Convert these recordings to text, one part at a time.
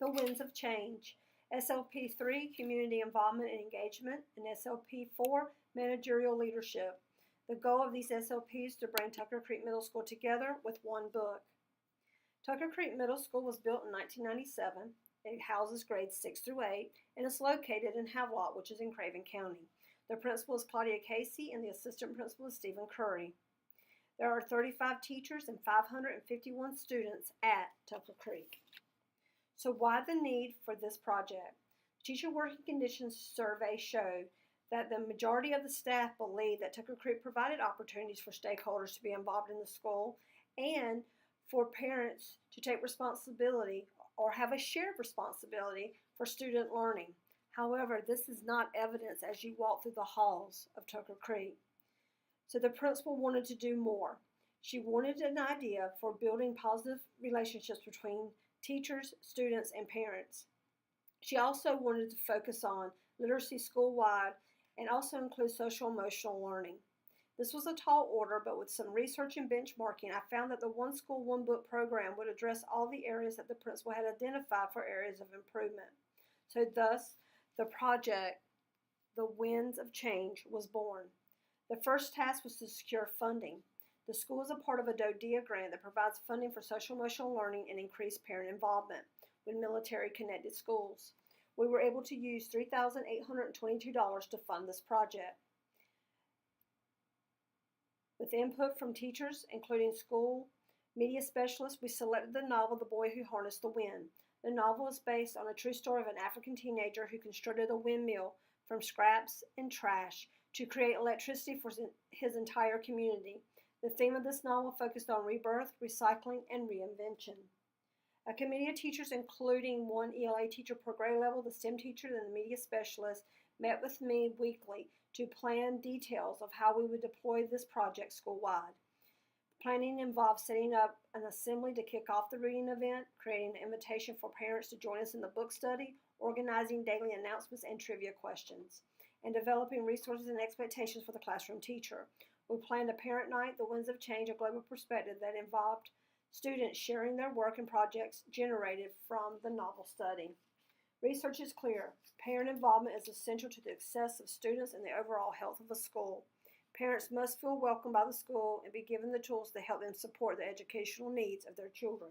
The Winds of Change, SLP3, Community Involvement and Engagement, and SLP4, Managerial Leadership. The goal of these SLPs is to bring Tucker Creek Middle School together with one book. Tucker Creek Middle School was built in 1997. It houses grades 6 through 8 and is located in Havelock, which is in Craven County. The principal is Claudia Casey and the assistant principal is Stephen Curry. There are 35 teachers and 551 students at Tucker Creek. So why the need for this project? Teacher Working Conditions survey showed that the majority of the staff believe that Tucker Creek provided opportunities for stakeholders to be involved in the school and for parents to take responsibility or have a shared responsibility for student learning. However, this is not evidence as you walk through the halls of Tucker Creek. So the principal wanted to do more. She wanted an idea for building positive relationships between teachers, students, and parents. She also wanted to focus on literacy school-wide and also include social-emotional learning. This was a tall order, but with some research and benchmarking, I found that the One School, One Book program would address all the areas that the principal had identified for areas of improvement. So thus, the project, The Winds of Change, was born. The first task was to secure funding. The school is a part of a DODEA grant that provides funding for social-emotional learning and increased parent involvement with military-connected schools. We were able to use $3,822 to fund this project. With input from teachers, including school media specialists, we selected the novel The Boy Who Harnessed the Wind. The novel is based on a true story of an African teenager who constructed a windmill from scraps and trash to create electricity for his entire community. The theme of this novel focused on rebirth, recycling, and reinvention. A committee of teachers, including one ELA teacher per grade level, the STEM teacher, and the media specialist, met with me weekly to plan details of how we would deploy this project school-wide. Planning involved setting up an assembly to kick off the reading event, creating an invitation for parents to join us in the book study, organizing daily announcements and trivia questions, and developing resources and expectations for the classroom teacher. We planned a parent night, The Winds of Change, a global perspective that involved students sharing their work and projects generated from the novel study. Research is clear. Parent involvement is essential to the success of students and the overall health of a school. Parents must feel welcomed by the school and be given the tools to help them support the educational needs of their children.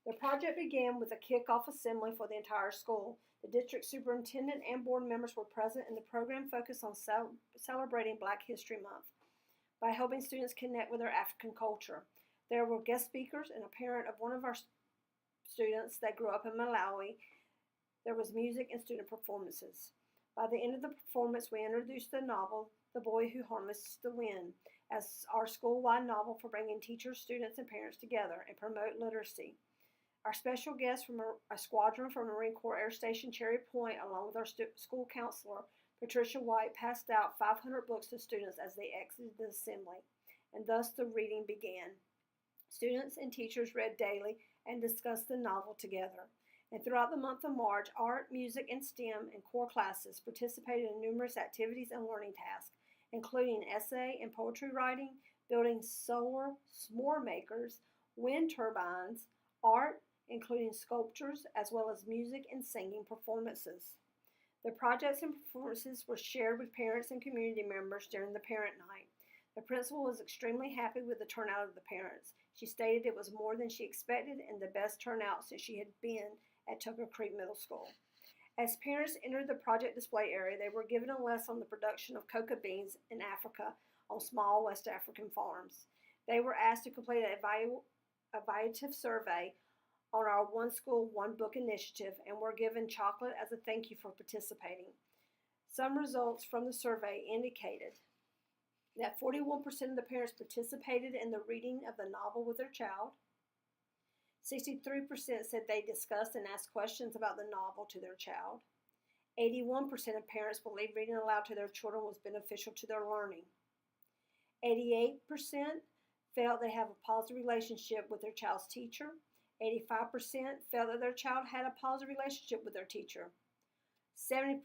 The project began with a kickoff assembly for the entire school. The district superintendent and board members were present, and the program focused on celebrating Black History Month by helping students connect with their African culture. There were guest speakers and a parent of one of our students that grew up in Malawi. There was music and student performances. By the end of the performance, we introduced the novel, The Boy Who Harnessed the Wind, as our school-wide novel for bringing teachers, students, and parents together and promote literacy. Our special guest from a squadron from Marine Corps Air Station Cherry Point, along with our school counselor, Patricia White, passed out 500 books to students as they exited the assembly, and thus the reading began. Students and teachers read daily and discussed the novel together. And throughout the month of March, art, music, and STEM and core classes participated in numerous activities and learning tasks, including essay and poetry writing, building solar s'more makers, wind turbines, art, including sculptures, as well as music and singing performances. The projects and performances were shared with parents and community members during the parent night. The principal was extremely happy with the turnout of the parents. She stated it was more than she expected and the best turnout since she had been at Tucker Creek Middle School. As parents entered the project display area, they were given a lesson on the production of cocoa beans in Africa on small West African farms. They were asked to complete an evaluative survey on our One School, One Book initiative and were given chocolate as a thank you for participating. Some results from the survey indicated that 41% of the parents participated in the reading of the novel with their child. 63% said they discussed and asked questions about the novel to their child. 81% of parents believed reading aloud to their children was beneficial to their learning. 88% felt they have a positive relationship with their child's teacher. 85% felt that their child had a positive relationship with their teacher. 70%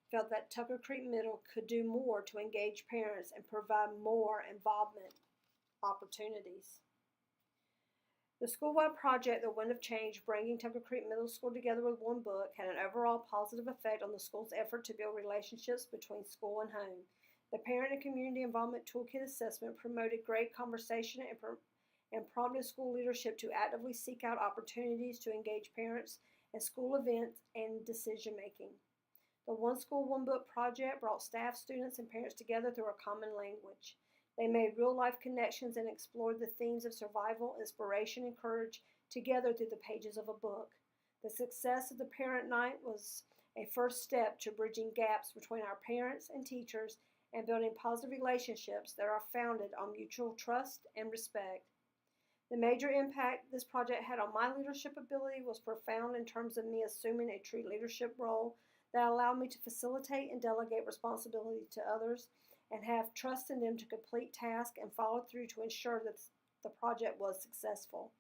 felt that Tucker Creek Middle could do more to engage parents and provide more involvement opportunities. The school-wide project, The Wind of Change, bringing Tucker Creek Middle School together with one book, had an overall positive effect on the school's effort to build relationships between school and home. The Parent and Community Involvement Toolkit Assessment promoted great conversation and prompted school leadership to actively seek out opportunities to engage parents in school events and decision-making. The One School, One Book project brought staff, students, and parents together through a common language. They made real-life connections and explored the themes of survival, inspiration, and courage together through the pages of a book. The success of the Parent Night was a first step to bridging gaps between our parents and teachers and building positive relationships that are founded on mutual trust and respect. The major impact this project had on my leadership ability was profound in terms of me assuming a true leadership role that allowed me to facilitate and delegate responsibility to others and have trust in them to complete tasks and follow through to ensure that the project was successful.